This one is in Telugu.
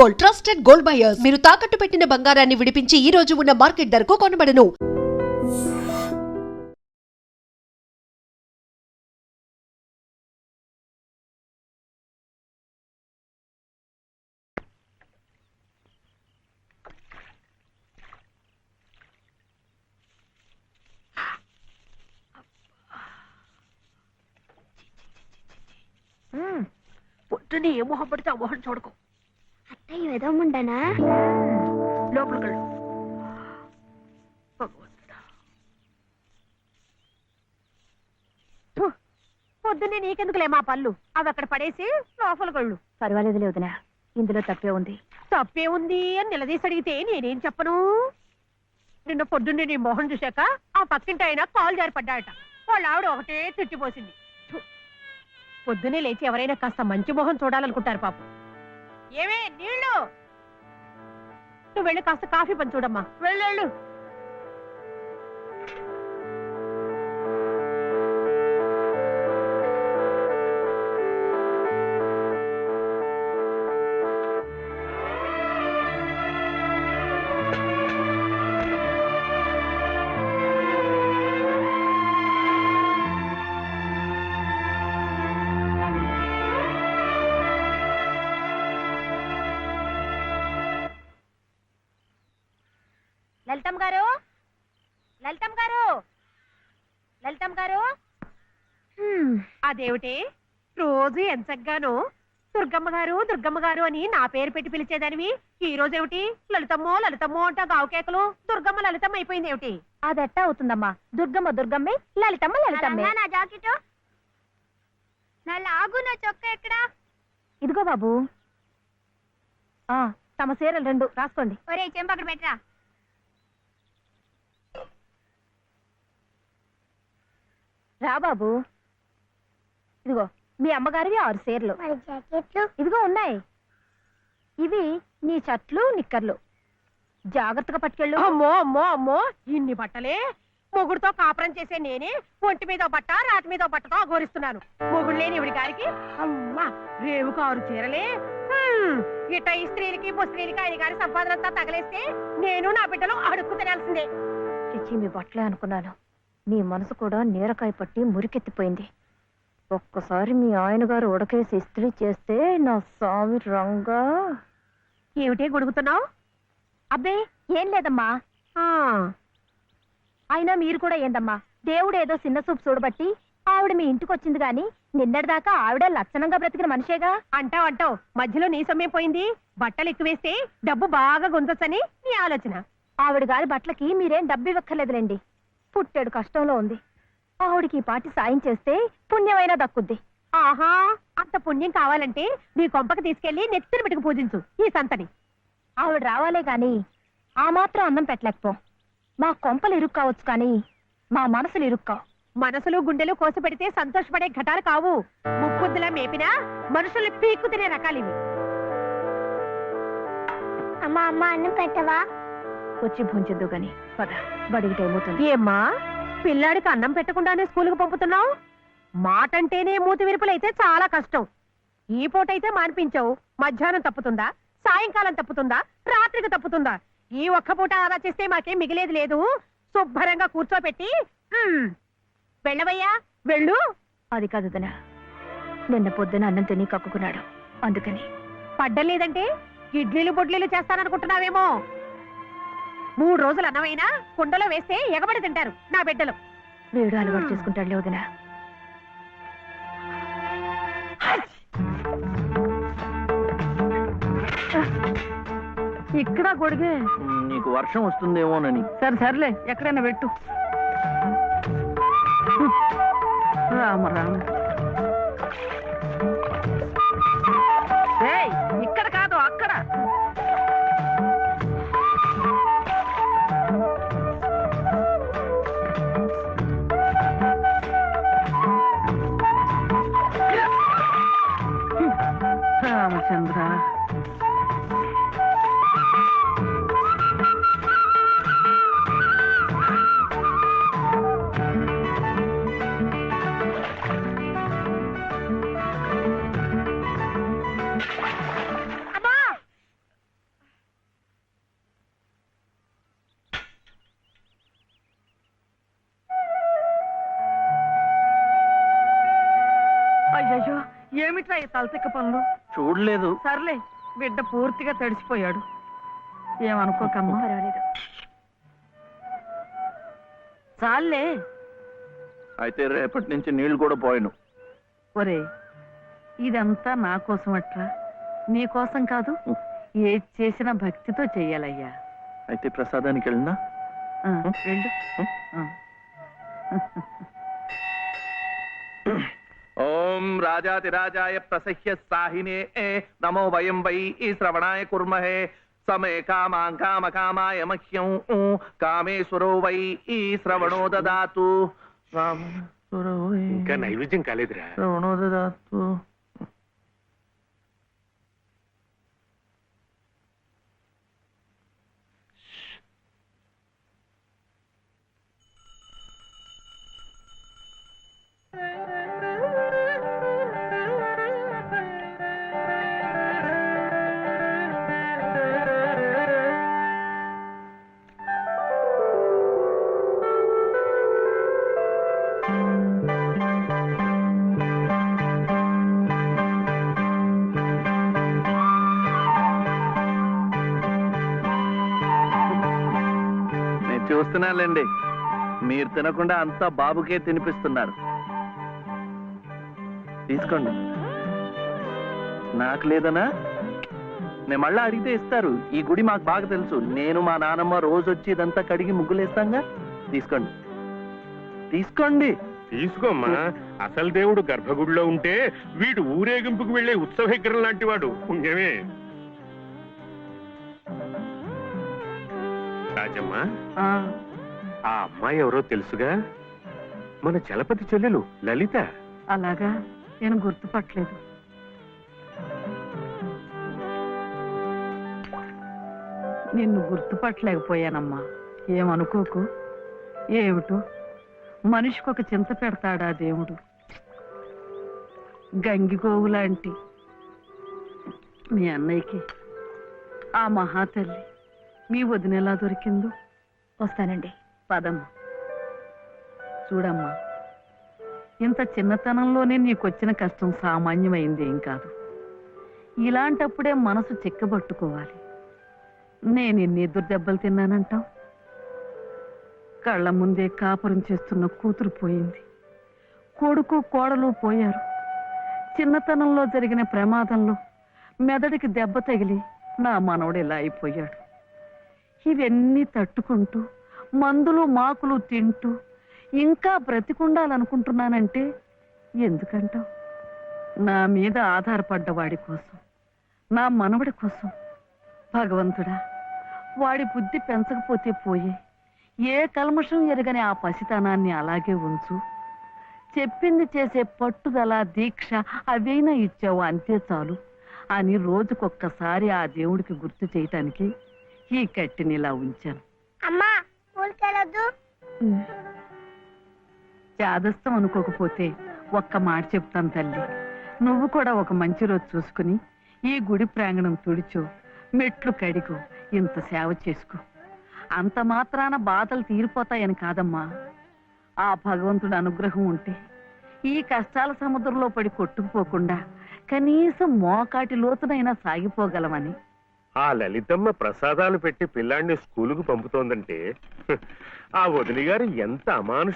Gold, trusted gold buyers. మీరు తాకట్టు పెట్టిన బంగారాన్ని విడిపించి ఈ రోజు ఉన్న మార్కెట్ ధరకు కొనబడను. పొద్దున్నే ఏ మొహం పడితే ఆ మొహం చూడకు. అత్తయ్య ఏదో ఉండనా లోపలికి వెళ్ళు. పొద్దున్నే నీకెందుకులే మా పళ్ళు, అవి అక్కడ పడేసి లోపలికి వెళ్ళు. పర్వాలేదు వదినా, ఇందులో తప్పే ఉంది. తప్పే ఉంది అని నిలదీసి అడిగితే నేనేం చెప్పను? నిన్న పొద్దున్నే నీ మొహం చూశాక ఆ పక్కింటి ఆయన కాలు జారి పడ్డాడట. వాళ్ళ ఆవిడ ఒకటే తిట్టిపోసింది. పొద్దునే లేచి ఎవరైనా కాస్త మంచి మొహం చూడాలనుకుంటారు పాపం. ఏమే నీళ్ళు, నువ్వు వెళ్ళి కాస్త కాఫీ పని చూడమ్మా. వెళ్ళు. లలితమ్మ గారు అదేమిటి రోజు ఎంచగ్గాను దుర్గమ్మ గారు అని నా పేరు పెట్టి పిలిచేదానివి, ఈ రోజు ఏమిటి లలితమ్మో అంటా గావుకేకలు దుర్గమ్మ లలితమ్మ అయిపోయింది ఏమిటి? అదెట్టా అవుతుందమ్మా, దుర్గమ్మే లలితమ్మే. నా జాకెట్ నా లాగు, నా చొక్కా ఎక్కడా? ఇదిగో బాబు, తమ చీరలు 2 రాసుకోండి. ఒరే చెంప అక్కడ పెట్టరా. రా బాబు, ఇదిగో మీ అమ్మగారివి 6 చీరలు. ఇదిగో ఉన్నాయి, ఇవి నీ చట్లు నిక్కర్లు, జాగ్రత్తగా పట్టుకెళ్ళు. అమ్మో ఇన్ని బట్టలే? మొగుడుతో కాపురం చేసే నేనే ఒంటి మీద బట్ట రాతి మీద బట్టతో అఘోరిస్తున్నాను. మొగుడు లేని ఇవిడి గారికి అమ్మా రేవు 6 చీరలే. ఇట్ట ఈ స్త్రీలకి ముస్త్రీలకి ఆయన గారి సంపాదన అంతా తగలేస్తే నేను నా బిడ్డలు అడుక్కు తినాల్సిందే. చిచ్చి, మీ బట్టలే అనుకున్నాను. మీ మనసు కూడా నీరకాయ పట్టి మురికెత్తిపోయింది. ఒక్కసారి మీ ఆయన గారు ఉడకేసి ఇస్త్రీ చేస్తే నా స్వామి రంగా. ఏమిటే గొడుగుతున్నావు? అబ్బే ఏం లేదమ్మా. అయినా మీరు కూడా ఏందమ్మా, దేవుడు ఏదో చిన్న చూపు చూడబట్టి ఆవిడ మీ ఇంటికి వచ్చింది గాని నిన్నటిదాకా ఆవిడ లక్షణంగా బ్రతికిన మనిషేగా. అంటావు మధ్యలో నీ సమయం పోయింది. బట్టలు ఎక్కువేస్తే డబ్బు బాగా గుంజొచ్చని నీ ఆలోచన. ఆవిడ గారి బట్టలకి మీరేం డబ్బు ఇవ్వక్కర్లేదులేండి. పుట్టాడు కష్టంలో ఉంది. ఆవిడికి ఈ పాటి సాయం చేస్తే పుణ్యమైనా దక్కుద్ది. ఆహా, అంత పుణ్యం కావాలంటే నీ కొంపకి తీసుకెళ్లి నెత్తిన పెట్టుకు పూజించు ఈ సంతని. ఆవిడ రావాలే గాని ఆ మాత్రం అన్నం పెట్టలేకపో. మా కొంపలు ఇరుక్కు కావచ్చు కానీ మా మనసులు ఇరుక్కావు. మనసులు గుండెలు కోసి పెడితే సంతోషపడే ఘటాలు కావు. ముప్పుద్దులా మేపినా మనుషుల్ని పీక్కు తినే రకాలివి. అమ్మా అన్నం పెట్టవా? వచ్చి భుంచొద్దు గాని పద, బడికి టైం అవుతుంది. ఏమ్మా, పిల్లాడికి అన్నం పెట్టకుండానే స్కూల్కి పంపుతున్నావు? మాటంటేనే మూతి విరుపులైతే చాలా కష్టం. ఈ పూటైతే మానిపించావు, మధ్యాహ్నం తప్పుతుందా, సాయంకాలం తప్పుతుందా, రాత్రికి తప్పుతుందా? ఈ ఒక్క పూట ఆదా చేస్తే మాకేం మిగిలేదు లేదు. శుభ్రంగా కూర్చోపెట్టి వెళ్ళవయ్యా, వెళ్ళు. అది కాదు వదినా, నిన్న పొద్దున అన్నం తిని కక్కుకున్నాడు, అందుకని. పడ్డం లేదంటే ఇడ్లీలు బొడ్లీలు చేస్తాననుకుంటున్నావేమో. 3 రోజులు అన్నమైనా కుండలో వేస్తే ఎగబడి తింటారు నా బిడ్డలు. వేడు అలవాటు చేసుకుంటాడులే వదినా. ఇక్కడ గొడిగే. నీకు వర్షం వస్తుందేమోనని. సర్లే, ఎక్కడైనా పెట్టు. రామ ఇక్కడ కాదు, అక్కడ. రామచంద్ర, ఏమిట్రా ఈ తలతిక్క పనులు? చూడలేదు. సర్లే, బిడ్డ పూర్తిగా తడిసిపోయాడు. ఏమనుకోకమ్మా. పర్వాలేదు. చాలే. అయితే రేపటి నుంచి నీళ్లు కూడా పోయాను. ఒరే, ఇదంతా నా కోసం అట్రా, నీ కోసం కాదు. ఏది చేసినా భక్తితో చెయ్యాలయ్యా. అయితే ప్రసాదానికి వెళ్ళినా వెళ్ళు. ఓం రాజాతిరాజాయ ప్రసహ్య సాహినే నమో వయం వై శ్రవణాయ కుర్మహే సమే కామాం కామ కామాయ మహ్యం కామేశ్వరో వై శ్రవణో దదాతు. ఇంకా నైవేద్యం కాలేదురా. శ్రవణో దదాతు. చూస్తున్నానండి, మీరు తినకుండా అంతా బాబుకే తినిపిస్తున్నారు. తీసుకోండి. నాకు లేదనా? నేను మళ్ళా అడిగితే ఇస్తారు. ఈ గుడి మాకు బాగా తెలుసు. నేను మా నానమ్మ రోజు వచ్చి ఇదంతా కడిగి ముగ్గులేస్తాంగా. తీసుకోండి, తీసుకోండి. తీసుకోమ్మా. అసలు దేవుడు గర్భగుడిలో ఉంటే వీడు ఊరేగింపుకు వెళ్లే ఉత్సవ విగ్రహం లాంటి వాడు. పుణ్యమే. రాజమ్మా, ఆ అమ్మాయి ఎవరో తెలుసుగా? మన చలపతి చెల్లెలు లలిత. అలాగా, నేను గుర్తుపట్టలేదు. నిన్ను గుర్తుపట్టలేకపోయానమ్మా. ఏమనుకోకు. ఏమిటో మనిషికి ఒక చింత పెడతాడా దేవుడు. గంగిగోవు లాంటి మీ అన్నయ్యకి ఆ మహాతల్లి మీ వదిన ఎలా దొరికిందో. వస్తానండి. పదమ్మా. చూడమ్మా, ఇంత చిన్నతనంలోనే నీకొచ్చిన కష్టం సామాన్యమైంది ఏం కాదు. ఇలాంటప్పుడే మనసు చిక్కబట్టుకోవాలి. నేను ఎన్ని ఎదురు దెబ్బలు తిన్నానంటావు? కళ్ళ ముందే కాపురం చేస్తున్న కూతురు పోయింది. కొడుకు కోడలు పోయారు. చిన్నతనంలో జరిగిన ప్రమాదంలో మెదడికి దెబ్బ తగిలి నా మనవడు ఇలా అయిపోయాడు. ఇవన్నీ తట్టుకుంటూ మందులు మాకులు తింటూ ఇంకా బ్రతికుండాలనుకుంటున్నానంటే ఎందుకంటావు? నా మీద ఆధారపడ్డ వాడి కోసం, నా మనవడి కోసం. భగవంతుడా, వాడి బుద్ధి పెంచకపోతే పోయే. ఏ కల్మషం ఎరగని ఆ పసితనాన్ని అలాగే ఉంచు. చెప్పింది చేసే పట్టుదల, దీక్ష అవైనా ఇచ్చావు, అంతే చాలు అని రోజుకొక్కసారి ఆ దేవుడికి గుర్తు చేయటానికి ఈ కట్టిని ఇలా ఉంచాను. అమ్మా, స్కూల్కెళ్ళొద్దు. చాదస్తం అనుకోకపోతే ఒక్క మాట చెప్తాను తల్లి. నువ్వు కూడా ఒక మంచి రోజు చూసుకుని ఈ గుడి ప్రాంగణం తుడిచో, మెట్లు కడిగో, ఇంత సేవ చేసుకో. అంత మాత్రాన బాధలు తీరిపోతాయని కాదమ్మా. ఆ భగవంతుడి అనుగ్రహం ఉంటే ఈ కష్టాల సముద్రంలో పడి కొట్టుకుపోకుండా కనీసం మోకాటి లోతునైనా సాగిపోగలమని. ఆ లలితమ్మ ప్రసాదాలు పెట్టి పిల్లాడిని స్కూలుకు పంపుతోందంటే ఆ వదిలి గారు ఎంత అమానుష